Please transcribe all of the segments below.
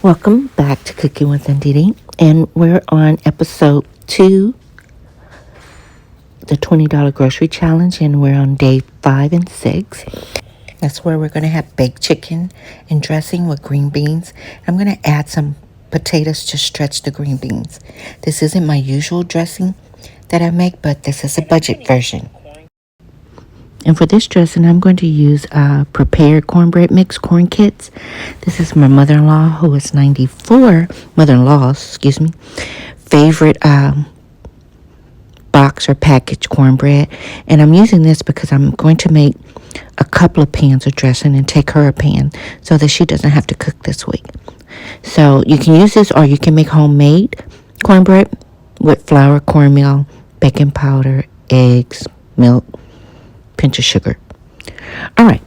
Welcome back to Cooking with Ndidi, and we're on episode 2, the $20 grocery challenge, and we're on day 5 and 6. That's where we're going to have baked chicken and dressing with green beans. I'm going to add some potatoes to stretch the green beans. This isn't my usual dressing that I make, but this is a budget version. And for this dressing, I'm going to use prepared cornbread mix corn kits. This is my mother-in-law, who is 94, mother-in-law's, favorite box or packaged cornbread. And I'm using this because I'm going to make a couple of pans of dressing and take her a pan so that she doesn't have to cook this week. So you can use this, or you can make homemade cornbread with flour, cornmeal, baking powder, eggs, milk, pinch of sugar. All right,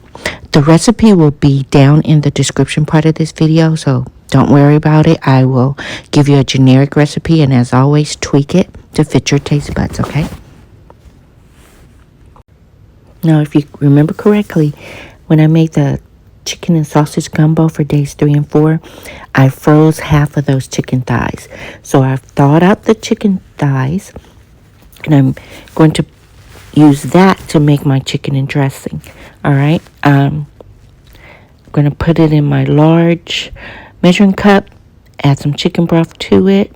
the recipe will be down in the description part of this video, so don't worry about it. I will give you a generic recipe, and as always, tweak it to fit your taste buds, okay? Now, if you remember correctly, when I made the chicken and sausage gumbo for days 3 and 4, I froze half of those chicken thighs. So I've thawed out the chicken thighs, and I'm going to use that to make my chicken and dressing. All right, I'm going to put it in my large measuring cup, add some chicken broth to it,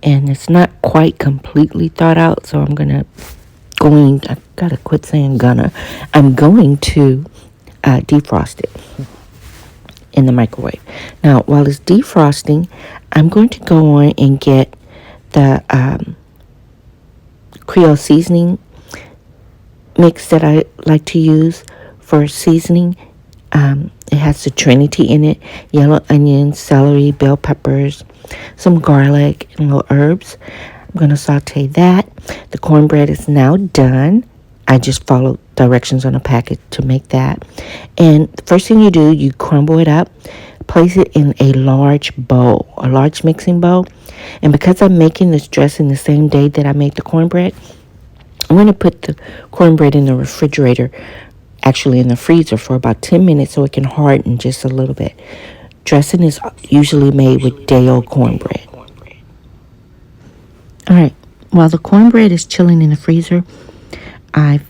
and it's not quite completely thawed out, so I'm going to defrost it in the microwave. Now, while it's defrosting, I'm going to go on and get the Creole seasoning mix that I like to use for seasoning. It has the Trinity in it: yellow onions, celery, bell peppers, some garlic, and little herbs. I'm going to saute that. The cornbread is now done. I just followed directions on a packet to make that. And the first thing you do, you crumble it up, place it in a large bowl, a large mixing bowl. And because I'm making this dressing the same day that I made the cornbread, I'm going to put the cornbread in the refrigerator, actually in the freezer, for about 10 minutes so it can harden just a little bit. Dressing is usually made with day-old cornbread. All right, while the cornbread is chilling in the freezer, I've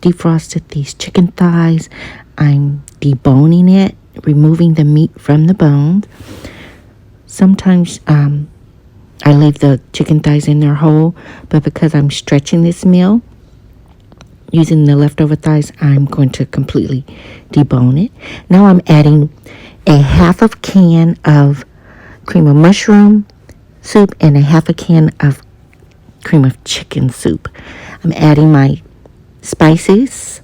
defrosted these chicken thighs. I'm deboning it, removing the meat from the bones. Sometimes I leave the chicken thighs in there whole, but because I'm stretching this meal, using the leftover thighs, I'm going to completely debone it. Now I'm adding a half a can of cream of mushroom soup and a half a can of cream of chicken soup. I'm adding my spices,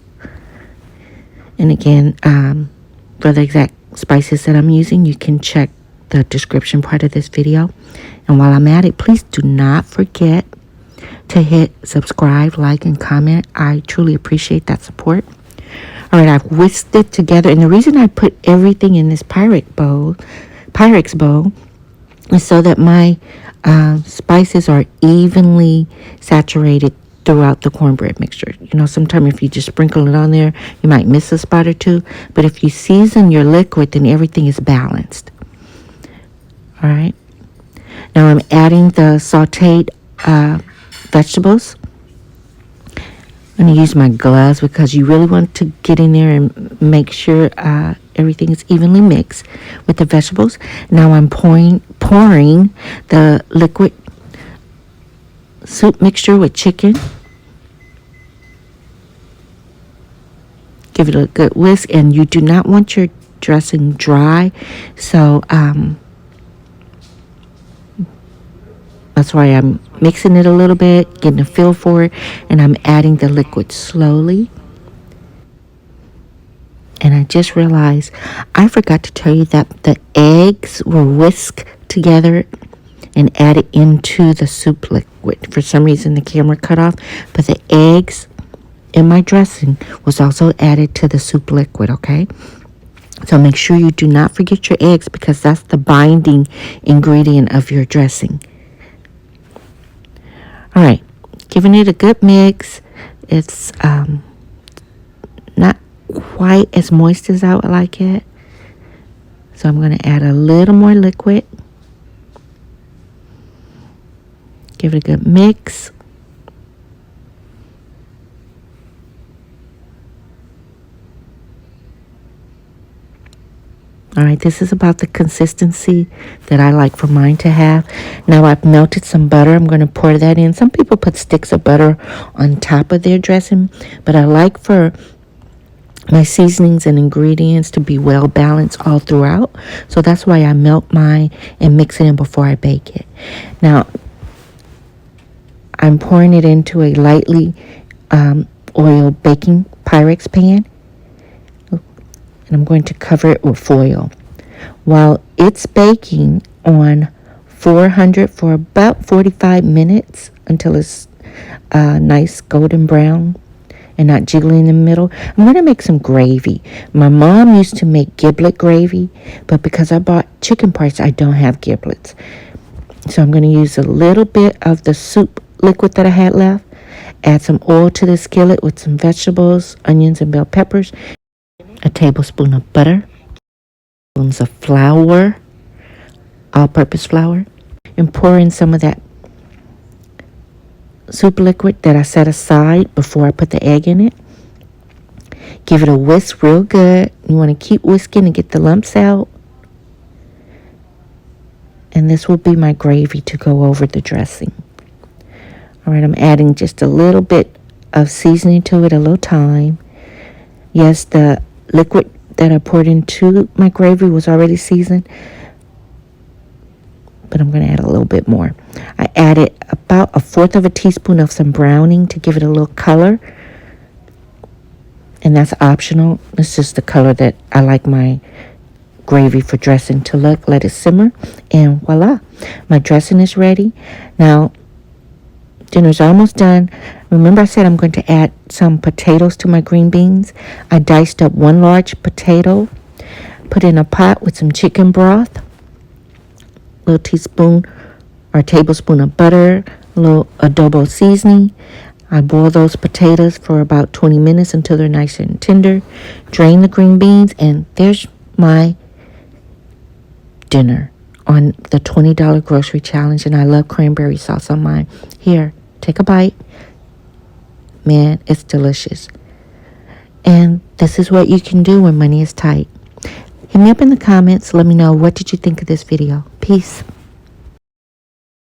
and again, for the exact spices that I'm using, you can check the description part of this video. And while I'm at it, please do not forget to hit subscribe, like, and comment. I truly appreciate that support. All right, I've whisked it together, and the reason I put everything in this Pyrex bowl is so that my spices are evenly saturated throughout the cornbread mixture. You know, sometimes if you just sprinkle it on there, you might miss a spot or two. But if you season your liquid, then everything is balanced. All right. Now I'm adding the sauteed vegetables. I'm going to use my gloves because you really want to get in there and make sure everything is evenly mixed with the vegetables. Now I'm pouring the liquid soup mixture with chicken. Give it a good whisk, and you do not want your dressing dry, so that's why I'm mixing it a little bit, getting a feel for it, and I'm adding the liquid slowly. And I just realized I forgot to tell you that the eggs were whisked together and added into the soup liquid. For some reason, the camera cut off, but the eggs in my dressing was also added to the soup liquid, okay? So make sure you do not forget your eggs, because that's the binding ingredient of your dressing. All right, giving it a good mix. It's not quite as moist as I would like it. So I'm going to add a little more liquid. Give it a good mix. All right, this is about the consistency that I like for mine to have. Now I've melted some butter. I'm going to pour that in. Some people put sticks of butter on top of their dressing, but I like for my seasonings and ingredients to be well balanced all throughout. So that's why I melt mine and mix it in before I bake it. Now I'm pouring it into a lightly oiled baking Pyrex pan. And I'm going to cover it with foil. While it's baking on 400 for about 45 minutes until it's nice golden brown and not jiggling in the middle, I'm going to make some gravy. My mom used to make giblet gravy, but because I bought chicken parts, I don't have giblets. So I'm going to use a little bit of the soup liquid that I had left, add some oil to the skillet with some vegetables, onions, and bell peppers, a tablespoon of butter, spoons of flour, all-purpose flour, and pour in some of that soup liquid that I set aside before I put the egg in it. Give it a whisk real good. You want to keep whisking and get the lumps out. And this will be my gravy to go over the dressing. All right, I'm adding just a little bit of seasoning to it, a little thyme. Yes, the liquid that I poured into my gravy was already seasoned, but I'm going to add a little bit more. I added about 1/4 teaspoon of some browning to give it a little color, and that's optional. It's just the color that I like my gravy for dressing to look. Let it simmer, and voila, my dressing is ready. Now dinner's almost done. Remember I said I'm going to add some potatoes to my green beans. I diced up 1 large potato, put in a pot with some chicken broth, a little teaspoon or tablespoon of butter, a little adobo seasoning. I boil those potatoes for about 20 minutes until they're nice and tender. Drain the green beans, and there's my dinner on the $20 grocery challenge. And I love cranberry sauce on mine. Here, take a bite. Man, it's delicious. And this is what you can do when money is tight. Hit me up in the comments. Let me know, what did you think of this video? Peace.